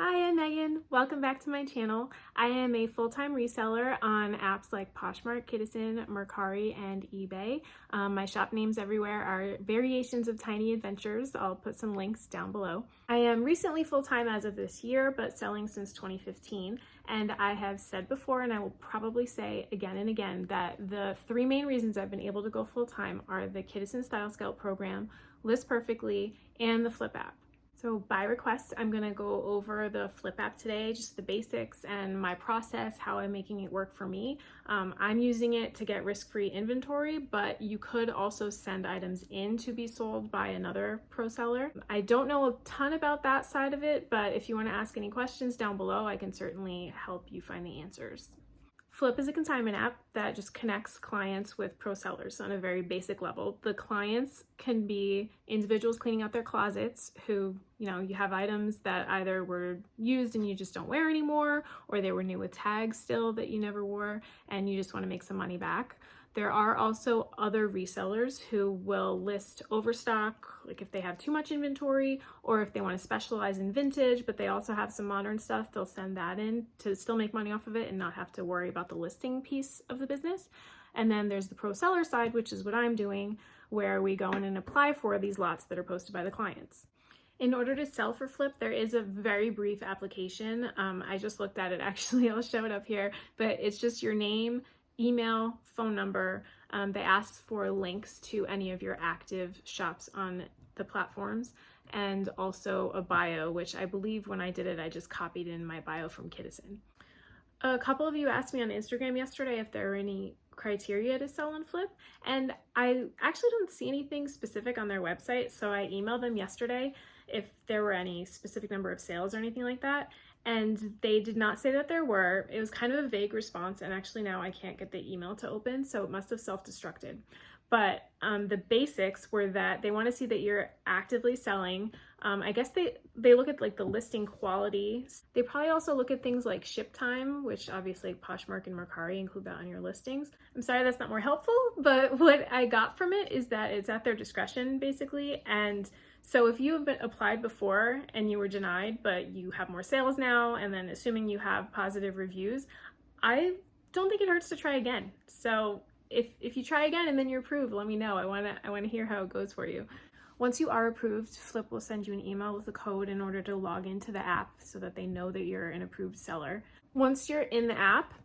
Hi, I'm Megan. Welcome back to my channel. I am a full-time reseller on apps like Poshmark, Kidizen, Mercari, and eBay. My shop names everywhere are variations of Tiny Adventures. I'll put some links down below. I am recently full-time as of this year, but selling since 2015. And I have said before, and I will probably say again and again, that the three main reasons I've been able to go full-time are the Kidizen Style Scout program, List Perfectly, and the Flyp app. So by request, I'm gonna go over the Flyp app today, just the basics and my process, how I'm making it work for me. I'm using it to get risk-free inventory, but you could also send items in to be sold by another pro seller. I don't know a ton about that side of it, but if you wanna ask any questions down below, I can certainly help you find the answers. Flyp is a consignment app that just connects clients with pro sellers on a very basic level. The clients can be individuals cleaning out their closets who, you have items that either were used and you just don't wear anymore, or they were new with tags still that you never wore and you just want to make some money back. There are also other resellers who will list overstock, like if they have too much inventory, or if they want to specialize in vintage, but they also have some modern stuff, they'll send that in to still make money off of it and not have to worry about the listing piece of the business. And then there's the pro seller side, which is what I'm doing, where we go in and apply for these lots that are posted by the clients. In order to sell for Flyp, there is a very brief application. I just looked at it actually, I'll show it up here, but it's just your name, email, phone number. They ask for links to any of your active shops on the platforms, and also a bio, which I believe when I did it, I just copied in my bio from Kidizen. A couple of you asked me on Instagram yesterday if there are any criteria to sell on Flyp, and I actually don't see anything specific on their website, so I emailed them yesterday if there were any specific number of sales or anything like that, and they did not say that there were. It was kind of a vague response, and actually now I can't get the email to open, so it must have self-destructed. But the basics were that they want to see that you're actively selling. I guess they look at like the listing quality. They probably also look at things like ship time, which obviously Poshmark and Mercari include that on your listings. I'm sorry that's not more helpful, but what I got from it is that it's at their discretion basically. And so if you have been applied before and you were denied, but you have more sales now, and then assuming you have positive reviews, I don't think it hurts to try again. So if you try again and then you're approved, let me know. I wanna hear how it goes for you. Once you are approved, Flyp will send you an email with a code in order to log into the app so that they know that you're an approved seller. Once you're in the app,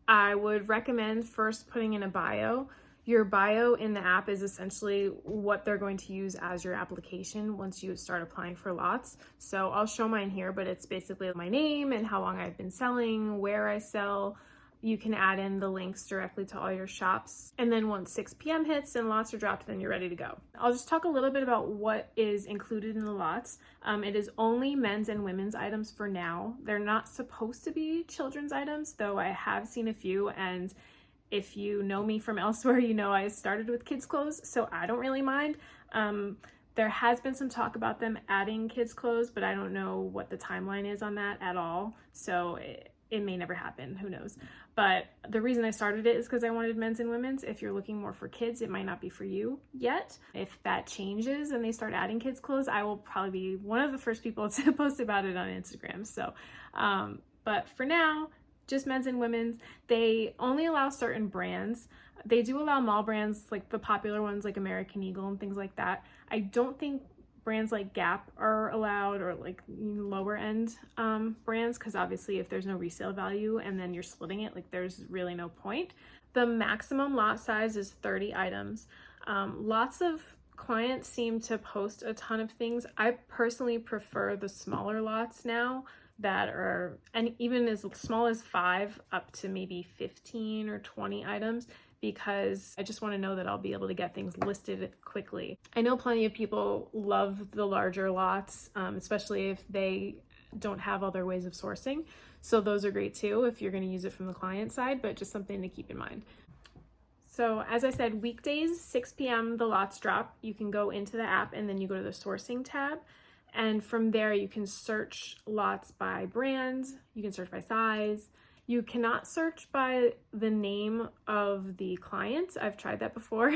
I would recommend first putting in a bio. Your bio in the app is essentially what they're going to use as your application once you start applying for lots. So I'll show mine here, but it's basically my name and how long I've been selling, where I sell. You can add in the links directly to all your shops. And then once 6 p.m. hits and lots are dropped, then you're ready to go. I'll just talk a little bit about what is included in the lots. It is only men's and women's items for now. They're not supposed to be children's items, though I have seen a few, and if you know me from elsewhere, you know I started with kids' clothes, so I don't really mind. There has been some talk about them adding kids' clothes, but I don't know what the timeline is on that at all, so it may never happen, who knows. But the reason I started it is because I wanted men's and women's. If you're looking more for kids, it might not be for you yet. If that changes and they start adding kids' clothes, I will probably be one of the first people to post about it on Instagram. So, but for now, just men's and women's. They only allow certain brands. They do allow mall brands, like the popular ones like American Eagle and things like that. I don't think brands like Gap are allowed, or like lower end brands, because obviously if there's no resale value and then you're splitting it, like there's really no point. The maximum lot size is 30 items. Lots of clients seem to post a ton of things. I personally prefer the smaller lots now that are, and even as small as 5 up to maybe 15 or 20 items, because I just want to know that I'll be able to get things listed quickly. I know plenty of people love the larger lots, especially if they don't have other ways of sourcing. So those are great too if you're going to use it from the client side, but just something to keep in mind. So as I said, weekdays, 6 p.m. the lots drop. You can go into the app and then you go to the sourcing tab. And from there you can search lots by brand, you can search by size. You cannot search by the name of the client. I've tried that before.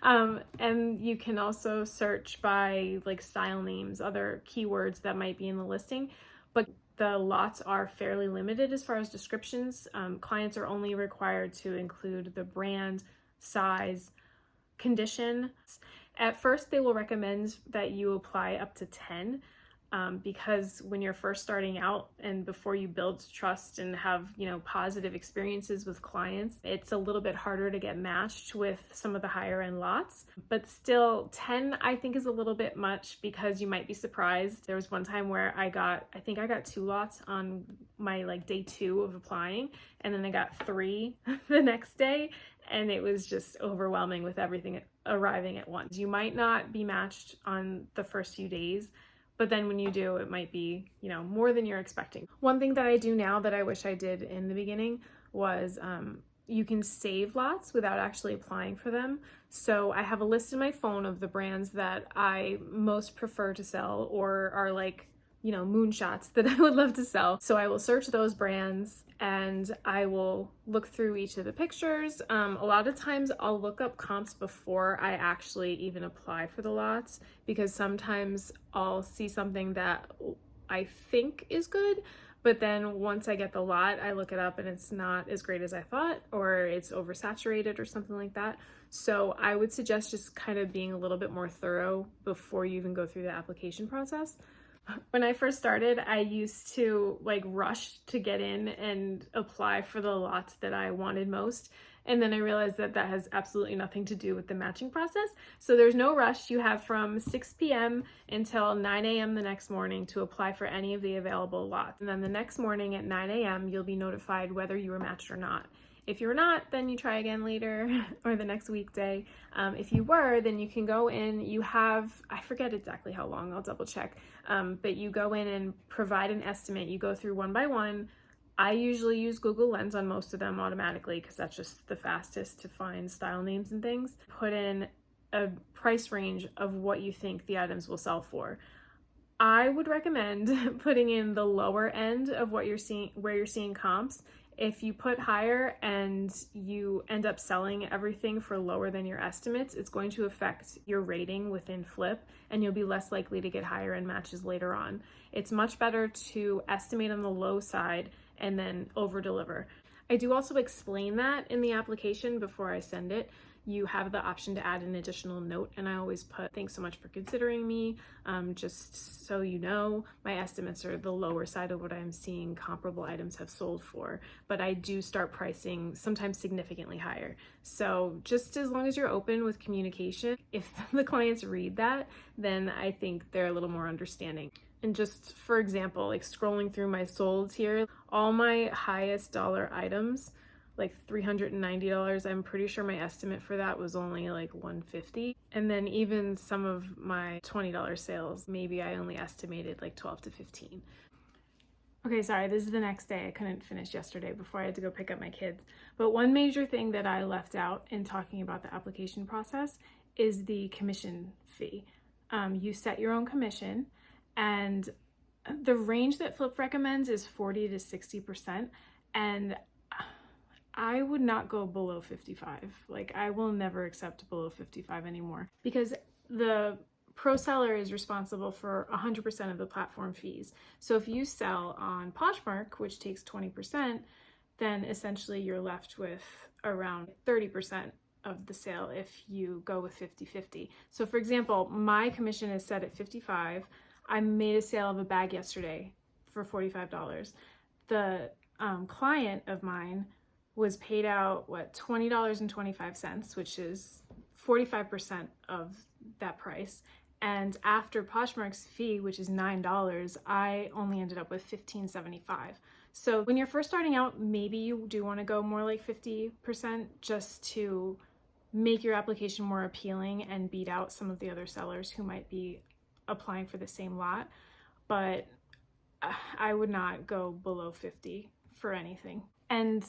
And you can also search by like style names, other keywords that might be in the listing. but the lots are fairly limited as far as descriptions. Clients are only required to include the brand, size, condition. At first, they will recommend that you apply up to 10. Because when you're first starting out and before you build trust and have, positive experiences with clients, it's a little bit harder to get matched with some of the higher end lots. But still, 10 I think is a little bit much, because you might be surprised. There was one time where I think I got 2 lots on my day 2 of applying, and then I got 3 the next day, and it was just overwhelming with everything arriving at once. You might not be matched on the first few days, but then when you do, it might be, more than you're expecting. One thing that I do now that I wish I did in the beginning was you can save lots without actually applying for them. So I have a list in my phone of the brands that I most prefer to sell, or are moonshots that I would love to sell. So I will search those brands and I will look through each of the pictures. A lot of times I'll look up comps before I actually even apply for the lots, because sometimes I'll see something that I think is good, but then once I get the lot, I look it up and it's not as great as I thought, or it's oversaturated or something like that. So I would suggest just kind of being a little bit more thorough before you even go through the application process. When I first started, I used to rush to get in and apply for the lots that I wanted most. And then I realized that that has absolutely nothing to do with the matching process. So there's no rush. You have from 6 p.m. until 9 a.m. the next morning to apply for any of the available lots. And then the next morning at 9 a.m., you'll be notified whether you were matched or not. If you're not, then you try again later or the next weekday. If you were, then you can go in. You have, I forget exactly how long, I'll double check, but you go in and provide an estimate. You go through one by one. I usually use Google Lens on most of them automatically, because that's just the fastest to find style names and things. Put in a price range of what you think the items will sell for. I would recommend putting in the lower end of what you're seeing, where you're seeing comps. If you put higher and you end up selling everything for lower than your estimates, it's going to affect your rating within Flyp, and you'll be less likely to get higher end matches later on. It's much better to estimate on the low side and then over deliver. I do also explain that in the application before I send it. You have the option to add an additional note, and I always put, "Thanks so much for considering me. Just so you know, my estimates are the lower side of what I'm seeing comparable items have sold for, but I do start pricing sometimes significantly higher." So just as long as you're open with communication, if the clients read that, then I think they're a little more understanding. And just for example, scrolling through my solds here, all my highest dollar items, $390, I'm pretty sure my estimate for that was only $150. And then even some of my $20 sales, maybe I only estimated $12 to $15. Okay, sorry, this is the next day. I couldn't finish yesterday before I had to go pick up my kids. But one major thing that I left out in talking about the application process is the commission fee. You set your own commission, and the range that Flyp recommends is 40 to 60%. And I would not go below 55. I will never accept below 55 anymore, because the pro seller is responsible for 100% of the platform fees. So if you sell on Poshmark, which takes 20%, then essentially you're left with around 30% of the sale if you go with 50-50. So for example, my commission is set at 55. I made a sale of a bag yesterday for $45. The client of mine was paid out, $20.25, which is 45% of that price. And after Poshmark's fee, which is $9, I only ended up with $15.75. So when you're first starting out, maybe you do want to go more like 50% just to make your application more appealing and beat out some of the other sellers who might be applying for the same lot. But I would not go below 50 for anything. And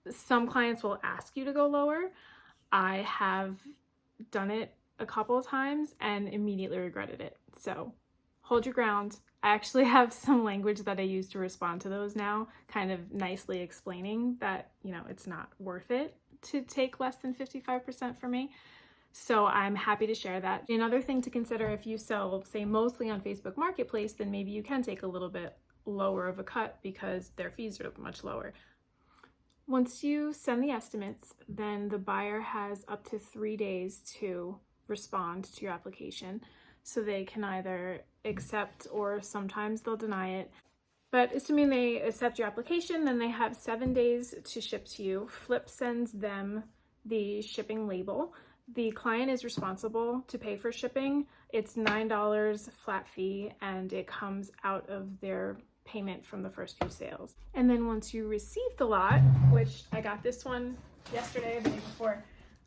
some clients will ask you to go lower. I have done it a couple of times and immediately regretted it. So hold your ground. I actually have some language that I use to respond to those now, kind of nicely explaining that, it's not worth it to take less than 55% for me. So I'm happy to share that. Another thing to consider, if you sell, say, mostly on Facebook Marketplace, then maybe you can take a little bit lower of a cut because their fees are much lower. Once you send the estimates, then the buyer has up to 3 days to respond to your application. So they can either accept or sometimes they'll deny it. But assuming they accept your application, then they have 7 days to ship to you. Flyp sends them the shipping label. The client is responsible to pay for shipping. It's $9 flat fee, and it comes out of their payment from the first few sales. And then once you receive the lot, which I got this one yesterday or the day before,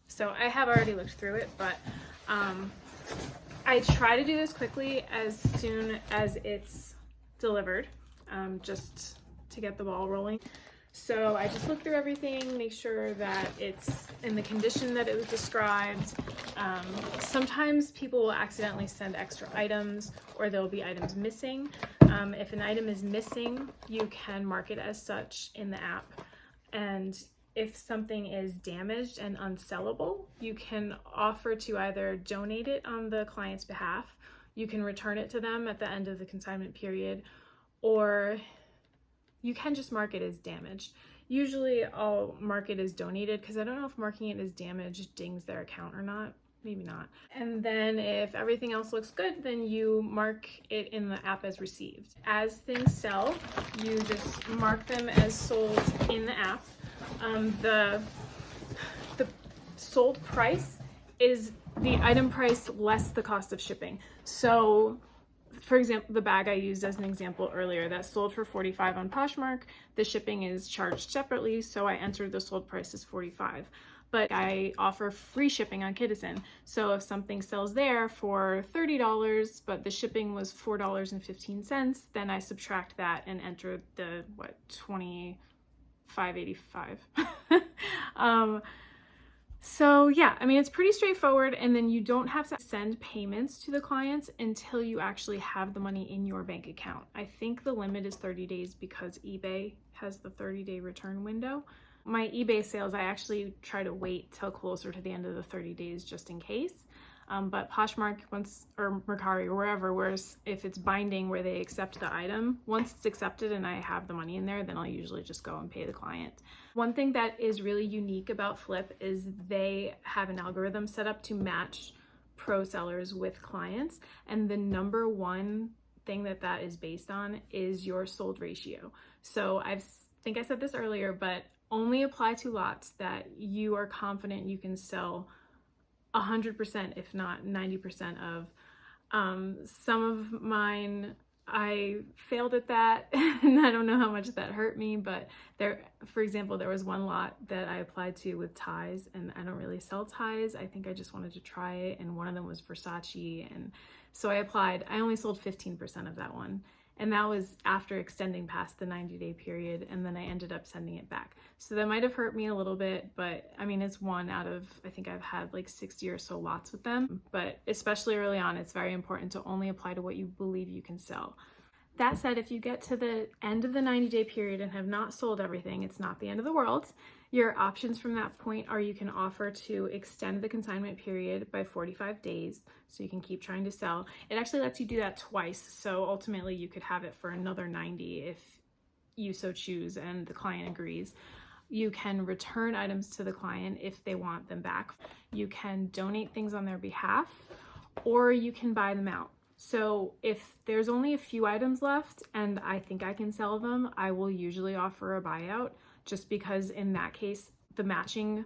so I have already looked through it, but I try to do this quickly as soon as it's delivered, just to get the ball rolling. So I just look through everything, make sure that it's in the condition that it was described. Sometimes people will accidentally send extra items, or there'll be items missing. If an item is missing, you can mark it as such in the app. And if something is damaged and unsellable, you can offer to either donate it on the client's behalf, you can return it to them at the end of the consignment period, or you can just mark it as damaged. Usually I'll mark it as donated because I don't know if marking it as damaged dings their account or not. Maybe not. And then if everything else looks good, then you mark it in the app as received. As things sell, you just mark them as sold in the app. The sold price is the item price less the cost of shipping. So for example, the bag I used as an example earlier that sold for $45 on Poshmark, the shipping is charged separately, so I entered the sold price as $45. But I offer free shipping on Kidizen. So if something sells there for $30, but the shipping was $4.15, then I subtract that and enter the, $25.85. So yeah, I mean, it's pretty straightforward, and then you don't have to send payments to the clients until you actually have the money in your bank account. I think the limit is 30 days because eBay has the 30-day return window. My eBay sales, I actually try to wait till closer to the end of the 30 days just in case. But Poshmark, or Mercari, or wherever, whereas if it's binding where they accept the item, once it's accepted and I have the money in there, then I'll usually just go and pay the client. One thing that is really unique about Flyp is they have an algorithm set up to match pro sellers with clients, and the number one thing that is based on is your sold ratio. So I think I said this earlier, but only apply to lots that you are confident you can sell 100%, if not 90% of. Some of mine, I failed at that, and I don't know how much that hurt me, but for example, there was one lot that I applied to with ties, and I don't really sell ties. I think I just wanted to try it, and one of them was Versace, and so I applied. I only sold 15% of that one. And that was after extending past the 90-day period, and then I ended up sending it back. So that might have hurt me a little bit, but I mean, it's one out of, I think I've had like 60 or so lots with them. But especially early on, it's very important to only apply to what you believe you can sell. That said, if you get to the end of the 90-day period and have not sold everything, it's not the end of the world. Your options from that point are you can offer to extend the consignment period by 45 days, so you can keep trying to sell. It actually lets you do that twice, so ultimately you could have it for another 90 if you so choose and the client agrees. You can return items to the client if they want them back. You can donate things on their behalf, or you can buy them out. So if there's only a few items left and I think I can sell them, I will usually offer a buyout, just because in that case, the matching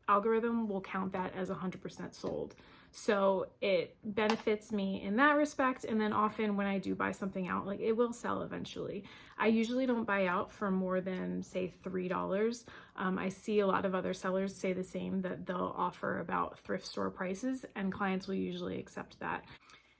algorithm will count that as 100% sold. So it benefits me in that respect. And then often when I do buy something out, like, it will sell eventually. I usually don't buy out for more than, say, $3. I see a lot of other sellers say the same, that they'll offer about thrift store prices, and clients will usually accept that.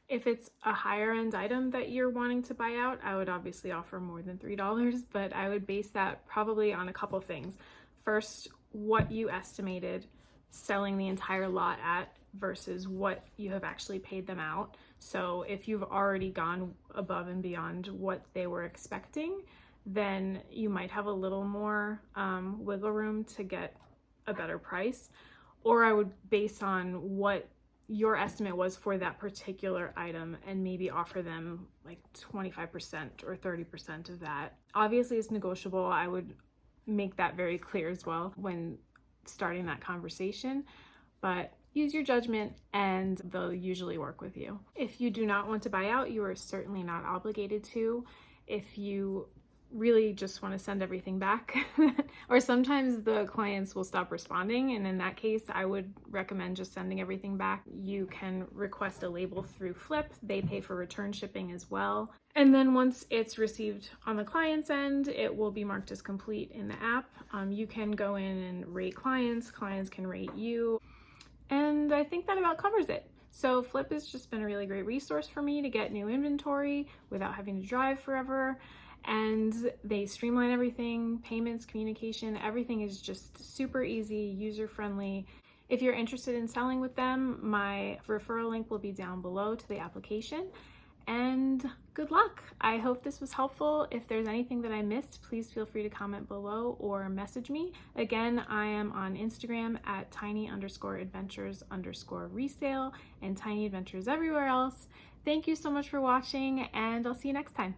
If it's a higher end item that you're wanting to buy out, I would obviously offer more than $3, but I would base that probably on a couple things. First, what you estimated selling the entire lot at versus what you have actually paid them out. So if you've already gone above and beyond what they were expecting, then you might have a little more wiggle room to get a better price. Or I would base on what your estimate was for that particular item and maybe offer them like 25% or 30% of that. Obviously it's negotiable. I would make that very clear as well when starting that conversation, but use your judgment and they'll usually work with you. If you do not want to buy out, you are certainly not obligated to. If you really just want to send everything back or sometimes the clients will stop responding, and in that case I would recommend just sending everything back. You can request a label through Flyp. They pay for return shipping as well, and then once it's received on the client's end, it will be marked as complete in the app. You can go in and rate clients can rate you, and I think that about covers it. So Flyp has just been a really great resource for me to get new inventory without having to drive forever. And they streamline everything, payments, communication, everything is just super easy, user-friendly. If you're interested in selling with them, my referral link will be down below to the application. And good luck. I hope this was helpful. If there's anything that I missed, please feel free to comment below or message me. Again, I am on Instagram at tiny_adventures_resale and tiny adventures everywhere else. Thank you so much for watching, and I'll see you next time.